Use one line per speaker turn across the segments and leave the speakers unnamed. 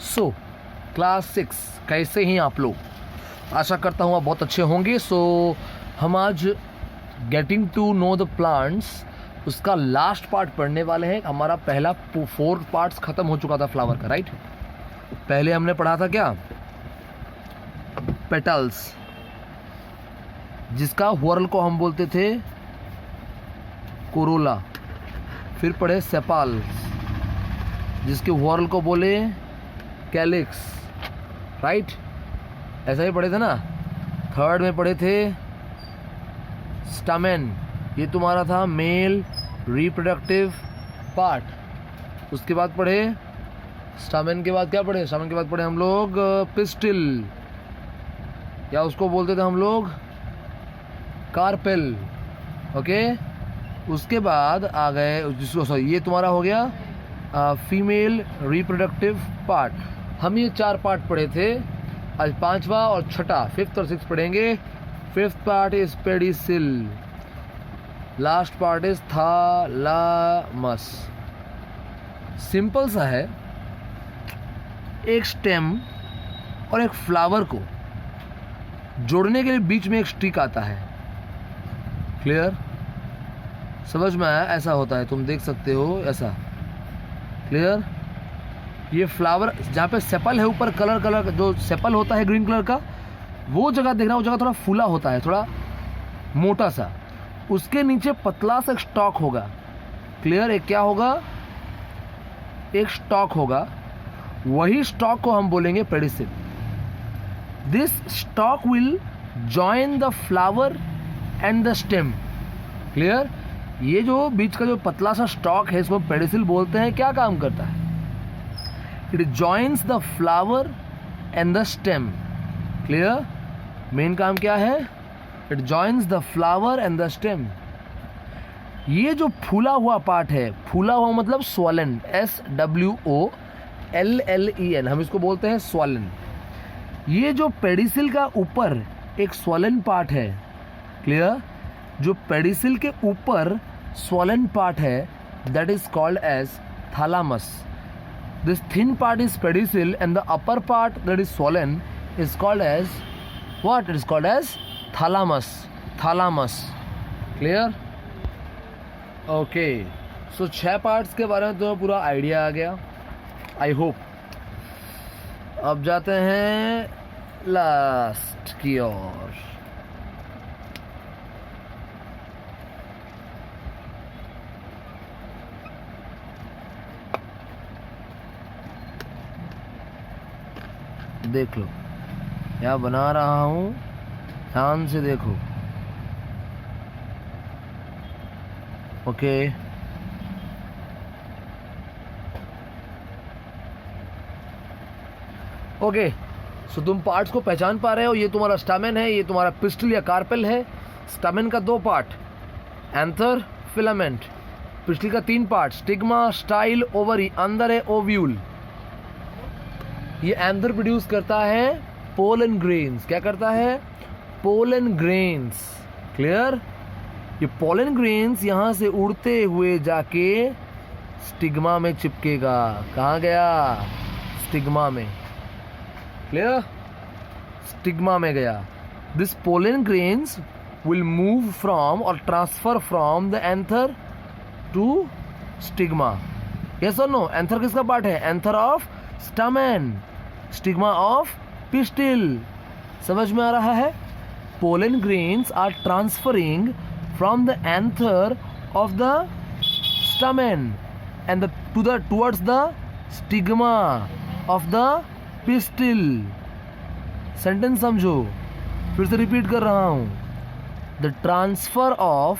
So class 6 कैसे हैं आप लोग? आशा करता हूँ आप बहुत अच्छे होंगे। सो हम आज getting to know the plants उसका लास्ट पार्ट पढ़ने वाले हैं। हमारा पहला 4 पार्ट्स ख़त्म हो चुका था फ्लावर का, राइट? पहले हमने पढ़ा था क्या? पेटल्स, जिसका व्हॉर्ल को हम बोलते थे कोरोला। फिर पढ़े सेपाल्स, जिसके व्हॉर्ल को बोले कैलिक्स, राइट? ऐसा ही पढ़े थे ना। थर्ड में पढ़े थे स्टामेन, ये तुम्हारा था मेल रिप्रोडक्टिव पार्ट। उसके बाद पढ़े स्टामेन के बाद क्या पढ़े? स्टामेन के बाद पढ़े हम लोग पिस्टिल, या उसको बोलते थे हम लोग कार्पेल, ओके। उसके बाद आ गए जिसको, सॉरी, ये तुम्हारा हो गया फीमेल रिप्रोडक्टिव पार्ट। हम ये 4 पार्ट पढ़े थे। आज 5वां और 6ठा, 5th और 6th पढ़ेंगे। 5th part is pedicel, last part is thalamus. Simple सा है, एक स्टेम और एक फ्लावर को जोड़ने के लिए बीच में एक स्टिक आता है। क्लियर? समझ में आया? ऐसा होता है, तुम देख सकते हो ऐसा। क्लियर? ये फ्लावर जहाँ पे सेपल है, ऊपर कलर जो सेपल होता है ग्रीन कलर का, वो जगह देखना, वो जगह थोड़ा फूला होता है, थोड़ा मोटा सा। उसके नीचे पतला सा स्टॉक होगा। क्लियर? एक क्या होगा? एक स्टॉक होगा। वही स्टॉक को हम बोलेंगे pedicel. This stock will join the flower and the stem. Clear? ये जो बीच का जो पतला सा स्टॉक है, इसको पेडिसिल बोलते हैं। क्या काम करता है? It joins the flower and the stem. Clear? Main काम क्या है? It joins the flower and the stem. ये जो फूला हुआ पार्ट है, फूला हुआ मतलब स्वॉलन, SWOLLEN, हम इसको बोलते हैं स्वॉलन। ये जो पेडिसिल का ऊपर एक स्वॉलन पार्ट है, क्लियर? जो पेडिसिल के ऊपर स्वॉलन पार्ट है, that is called as thalamus. This thin part is pedicel and the upper part that is swollen is called as what? It is called as thalamus. Thalamus. Clear? Okay. So 6 parts के बारे में तुम्हें पूरा idea आ गया, I hope. अब जाते हैं last की ओर। देख लो, क्या बना रहा हूं, ध्यान से देखो। Okay, okay. सो तुम पार्ट्स को पहचान पा रहे हो। ये तुम्हारा स्टामेन है, ये तुम्हारा पिस्टिल या कार्पेल है। स्टामेन का 2 पार्ट, एंथर, फिलामेंट। पिस्टिल का 3 पार्ट, स्टिग्मा, स्टाइल, ओवरी। अंदर है ओव्यूल। ये एंथर प्रोड्यूस करता है पोलन ग्रेन्स। क्या करता है? Pollen grains. क्लियर? ये पोलन ग्रेन्स यहाँ से उड़ते हुए जाके स्टिग्मा में चिपकेगा। कहाँ गया? स्टिग्मा में। क्लियर? स्टिग्मा में गया। This pollen grains will move from or transfer from the anther to stigma. Yes or no? Anther किसका पार्ट है? Anther of stamen, stigma of pistil. समझ में आ रहा है? Pollen grains are transferring from the anther of the stamen and towards the stigma of the pistil. Sentence समझो, फिर से रिपीट कर रहा हूं। The transfer of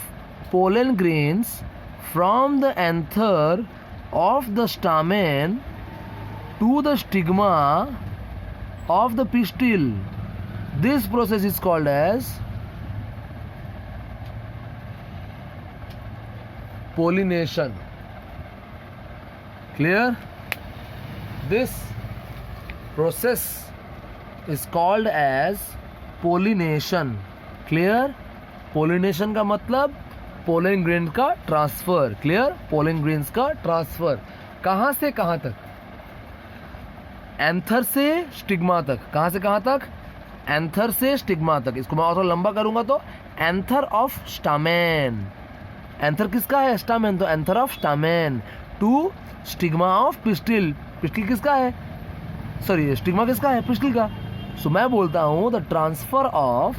pollen grains from the anther of the stamen to the stigma of the pistil. This process is called as pollination. Clear? This process is called as pollination. Clear? Pollination का मतलब pollen grain का transfer. Clear? pollen grains का transfer कहाँ से कहाँ तक? Anther से stigma तक, कहाँ से कहाँ तक? एंथर से स्टिग्मा तक। इसको मैं और लंबा करूंगा तो एंथर ऑफ स्टामेन। एंथर किसका है? स्टामेन, तो anther of stamen to stigma of pistil. Pistil किसका है? सॉरी, स्टिग्मा किसका है? पिस्टिल का। सो मैं बोलता हूँ the transfer of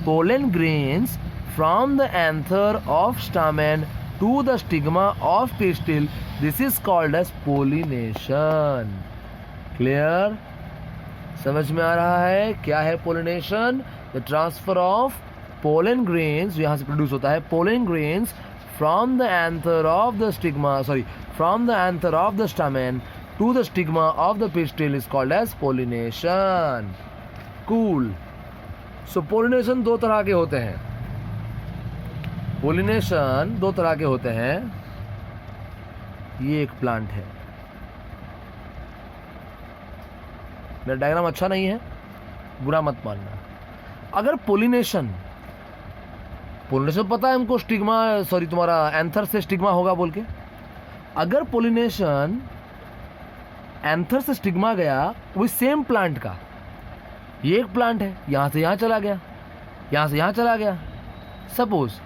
pollen grains from the anther of stamen to the stigma of pistil, this is called as pollination. Clear? समझ में आ रहा है क्या है pollination? The transfer of pollen grains, यहाँ से प्रोड्यूस होता है pollen grains from the anther of the stigma, sorry from the anther of the stamen to the stigma of the pistil is called as pollination. Cool. So pollination दो तरह के होते हैं। Pollination दो तरह के होते हैं। ये एक प्लांट है, मेरा डायग्राम अच्छा नहीं है, बुरा मत मानना। अगर पोलिनेशन पता है हमको स्टिग्मा, सॉरी तुम्हारा एंथर से स्टिग्मा होगा बोल के। अगर पोलिनेशन एंथर से स्टिग्मा गया, वो सेम प्लांट का, ये एक प्लांट है, यहाँ से यहाँ चला गया, यहाँ से यहाँ चला गया। सपोज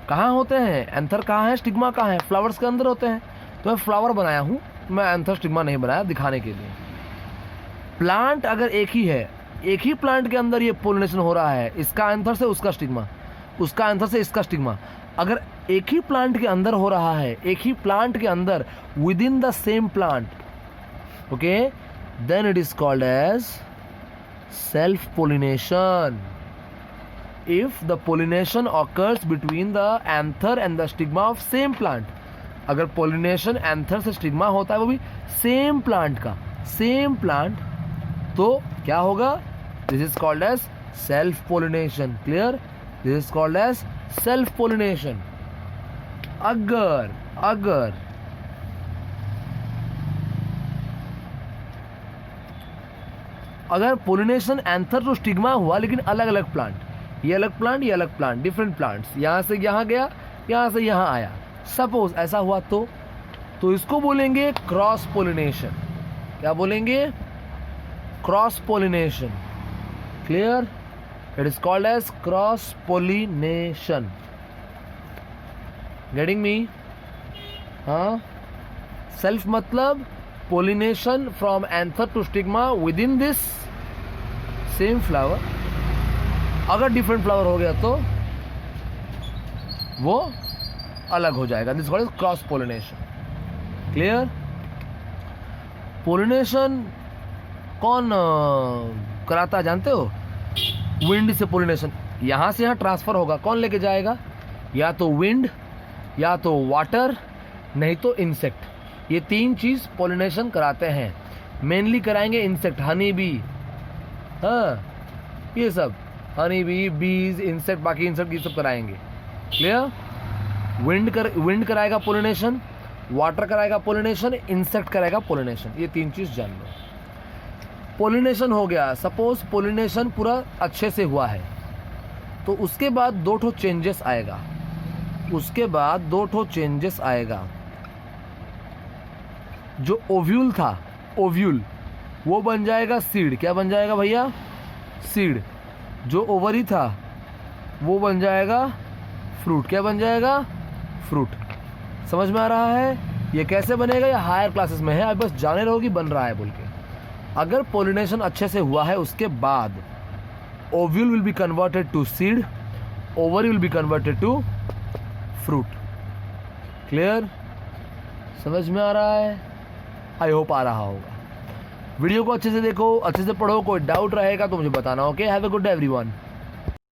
कहाँ होते हैं? एंथर कहाँ है, स्टिग्मा कहाँ है? फ्लावर्स के अंदर होते हैं। तो मैं फ्लावर बनाया हूँ, मैं एंथर स्टिग्मा नहीं बनाया, दिखाने के लिए। प्लांट अगर एक ही है, एक ही प्लांट के अंदर ये पोलिनेशन हो रहा है, इसका एंथर से उसका स्टिग्मा, उसका एंथर से इसका स्टिग्मा, अगर एक ही प्लांट के अंदर हो रहा है, एक ही प्लांट के अंदर, within the same plant, okay, then it is called as self pollination. If the pollination occurs between the anther and the stigma of same plant, अगर पोलिनेशन एंथर से स्टिग्मा होता है, वो भी सेम प्लांट का, same plant, तो क्या होगा? This is called as self pollination. Clear? This is called as self pollination. अगर अगर पोलिनेशन एंथर टू स्टिग्मा हुआ, लेकिन अलग अलग प्लांट, ये अलग प्लांट, ये अलग प्लांट, डिफरेंट प्लांट्स, यहाँ से यहाँ गया, यहाँ से यहाँ आया, सपोज ऐसा हुआ, तो इसको बोलेंगे क्रॉस पोलिनेशन। क्या बोलेंगे? Cross pollination. Clear? It is called as cross pollination. Getting me? हाँ, सेल्फ मतलब pollination from anther to stigma within this same flower. अगर डिफरेंट फ्लावर हो गया तो वो अलग हो जाएगा, this called as cross pollination. Clear? Pollination कौन कराता है जानते हो? विंड से पोलिनेशन, यहाँ से यहाँ ट्रांसफर होगा, कौन लेके जाएगा? या तो विंड, या तो वाटर, नहीं तो इंसेक्ट। ये तीन चीज़ पोलिनेशन कराते हैं। मेनली कराएंगे इंसेक्ट, हनी बी, हाँ ये सब, हनी बी, बीज, इंसेक्ट, बाकी इंसेक्ट ये सब कराएंगे। क्लियर? विंड कराएगा पोलिनेशन, वाटर कराएगा पोलिनेशन, इंसेक्ट कराएगा पोलिनेशन। ये तीन चीज़ जान लो। पोलिनेशन हो गया, सपोज पोलिनेशन पूरा अच्छे से हुआ है, तो उसके बाद दो ठो चेंजेस आएगा। उसके बाद दो ठो चेंजेस आएगा। जो ओव्यूल था, ओव्यूल, वो बन जाएगा सीड। क्या बन जाएगा भैया? सीड। जो ओवरी था वो बन जाएगा फ्रूट। क्या बन जाएगा? फ्रूट। समझ में आ रहा है? ये कैसे बनेगा? ये हायर क्लासेस में है, आप बस जाने रहो कि बन रहा है बोल के। अगर पोलिनेशन अच्छे से हुआ है, उसके बाद ovule will be converted to seed, ovary will be converted to fruit. Clear? समझ में आ रहा है? आई होप आ रहा होगा। वीडियो को अच्छे से देखो, अच्छे से पढ़ो, कोई डाउट रहेगा तो मुझे बताना। Okay, have a good day everyone.